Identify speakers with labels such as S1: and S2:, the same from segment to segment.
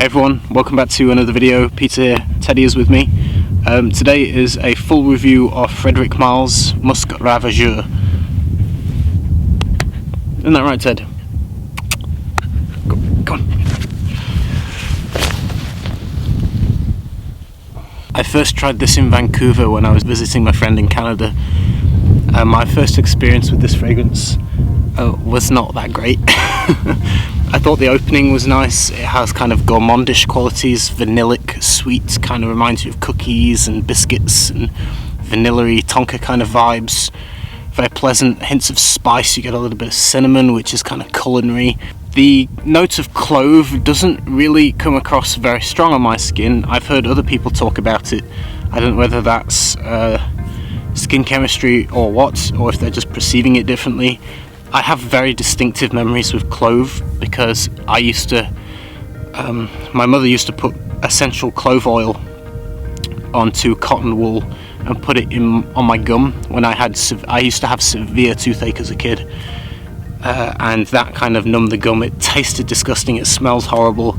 S1: Hey everyone, welcome back to another video. Peter here, Teddy is with me. Today is a full review of Frederic Malle's Musc Ravageur. Isn't that right, Ted? Go on. I first tried this in Vancouver when I was visiting my friend in Canada. My first experience with this fragrance was not that great. I thought the opening was nice. It has kind of gourmandish qualities, vanillic, sweet, kind of reminds you of cookies and biscuits and vanilla-y Tonka kind of vibes. Very pleasant, hints of spice. You get a little bit of cinnamon, which is kind of culinary. The note of clove doesn't really come across very strong on my skin. I've heard other people talk about it. I don't know whether that's skin chemistry or what, or if they're just perceiving it differently. I have very distinctive memories with clove because I used to, my mother used to put essential clove oil onto cotton wool and put it on my gum when I used to have severe toothache as a kid, and that kind of numbed the gum. It tasted disgusting, it smells horrible.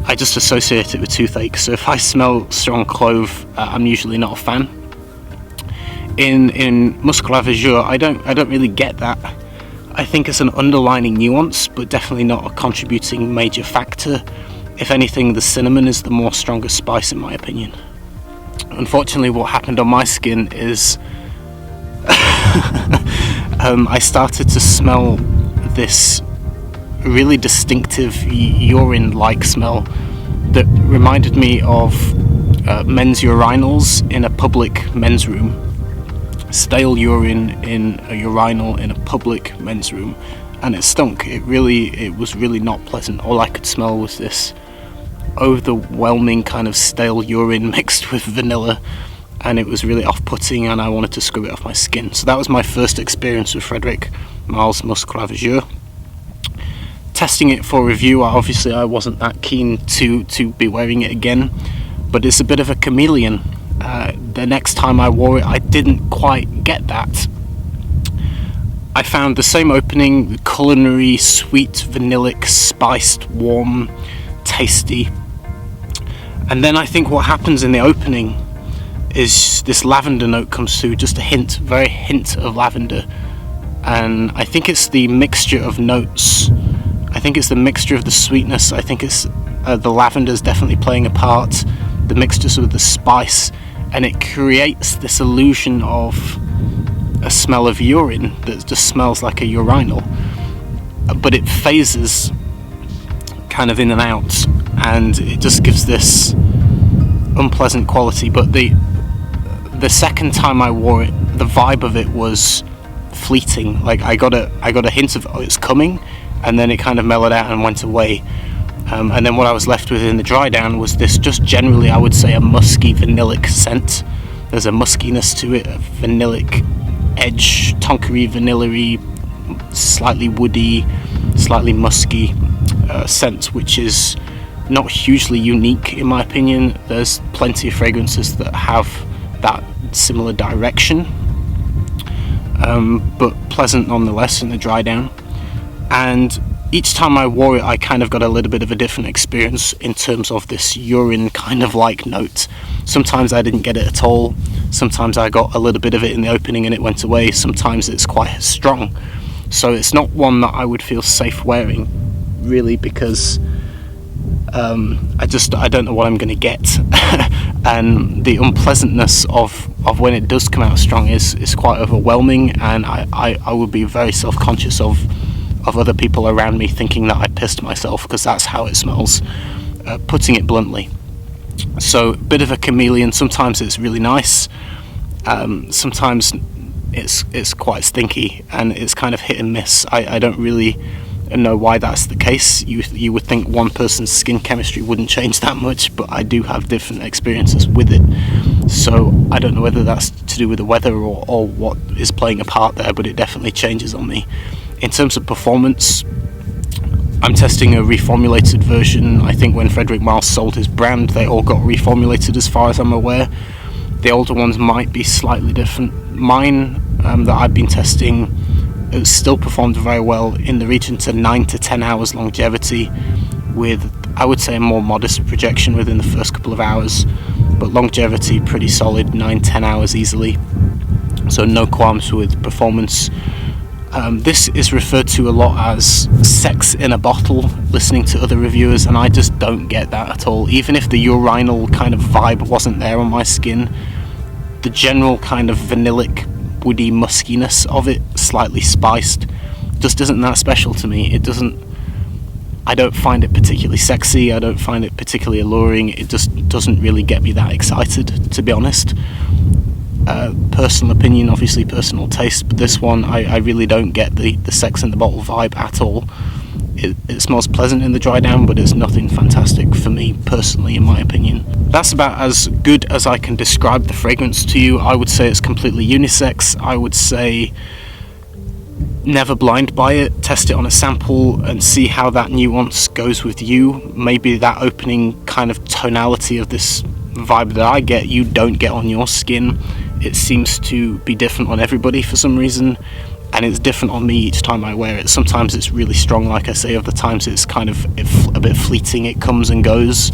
S1: I just associate it with toothache, so if I smell strong clove, I'm usually not a fan. In Musc Ravageur, I don't really get that. I think it's an underlining nuance, but definitely not a contributing major factor. If anything, the cinnamon is the more stronger spice in my opinion. Unfortunately, what happened on my skin is I started to smell this really distinctive urine-like smell that reminded me of men's urinals in a public men's room. Stale urine in a urinal in a public men's room, and it stunk. It was really not pleasant. All I could smell was this overwhelming kind of stale urine mixed with vanilla, and it was really off-putting, and I wanted to scrub it off my skin. So that was my first experience with Frederic Malle's Musc Ravageur. Testing it for review, obviously I wasn't that keen to be wearing it again, but it's a bit of a chameleon. The next time I wore it, I didn't quite get that. I found the same opening, culinary, sweet, vanillic, spiced, warm, tasty. And then I think what happens in the opening is this lavender note comes through, just a hint, very hint of lavender. And I think it's the mixture of notes. I think it's the mixture of the sweetness. I think it's the lavender's definitely playing a part. The mixtures with the spice, and it creates this illusion of a smell of urine that just smells like a urinal, but it phases kind of in and out, and it just gives this unpleasant quality. But the second time I wore it, the vibe of it was fleeting. Like I got a hint of, oh, it's coming, and then it kind of mellowed out and went away. And then what I was left with in the dry down was this, just generally I would say, a musky vanillic scent. There's a muskiness to it, a vanillic edge, tonkery, vanilla-y, slightly woody, slightly musky scent, which is not hugely unique in my opinion. There's plenty of fragrances that have that similar direction, but pleasant nonetheless in the dry down. And each time I wore it, I kind of got a little bit of a different experience in terms of this urine kind of like note. Sometimes I didn't get it at all. Sometimes I got a little bit of it in the opening and it went away. Sometimes it's quite strong. So it's not one that I would feel safe wearing, really, because I don't know what I'm going to get. And the unpleasantness of when it does come out strong is quite overwhelming, and I would be very self-conscious of other people around me thinking that I pissed myself, because that's how it smells, putting it bluntly. So a bit of a chameleon. Sometimes it's really nice, sometimes it's quite stinky, and it's kind of hit and miss. I don't really know why that's the case. You would think one person's skin chemistry wouldn't change that much, but I do have different experiences with it. So I don't know whether that's to do with the weather or what is playing a part there, but it definitely changes on me. In terms of performance, I'm testing a reformulated version. I think when Frederic Malle sold his brand, they all got reformulated as far as I'm aware. The older ones might be slightly different. Mine that I've been testing, it still performed very well in the region to 9 to 10 hours longevity, with I would say a more modest projection within the first couple of hours, but longevity pretty solid, 9-10 hours easily, so no qualms with performance. This is referred to a lot as sex in a bottle, listening to other reviewers, and I just don't get that at all. Even if the urinal kind of vibe wasn't there on my skin, the general kind of vanillic, woody muskiness of it, slightly spiced, just isn't that special to me. I don't find it particularly sexy, I don't find it particularly alluring, it just doesn't really get me that excited, to be honest. Personal opinion, obviously personal taste, but this one I really don't get the sex in the bottle vibe at all. It smells pleasant in the dry down, but it's nothing fantastic for me personally, in my opinion. That's about as good as I can describe the fragrance to you. I would say it's completely unisex. I would say never blind buy it, test it on a sample and see how that nuance goes with you. Maybe that opening kind of tonality of this vibe that I get, you don't get on your skin. It seems to be different on everybody for some reason, and it's different on me each time I wear it. Sometimes it's really strong, like I say, other times it's kind of a bit fleeting, it comes and goes.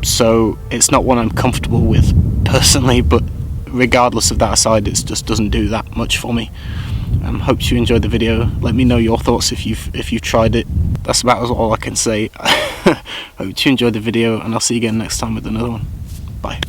S1: So it's not one I'm comfortable with personally, but regardless of that aside, it just doesn't do that much for me. Hope you enjoyed the video. Let me know your thoughts if you've tried it. That's about all I can say. Hope you enjoyed the video, and I'll see you again next time with another one. Bye.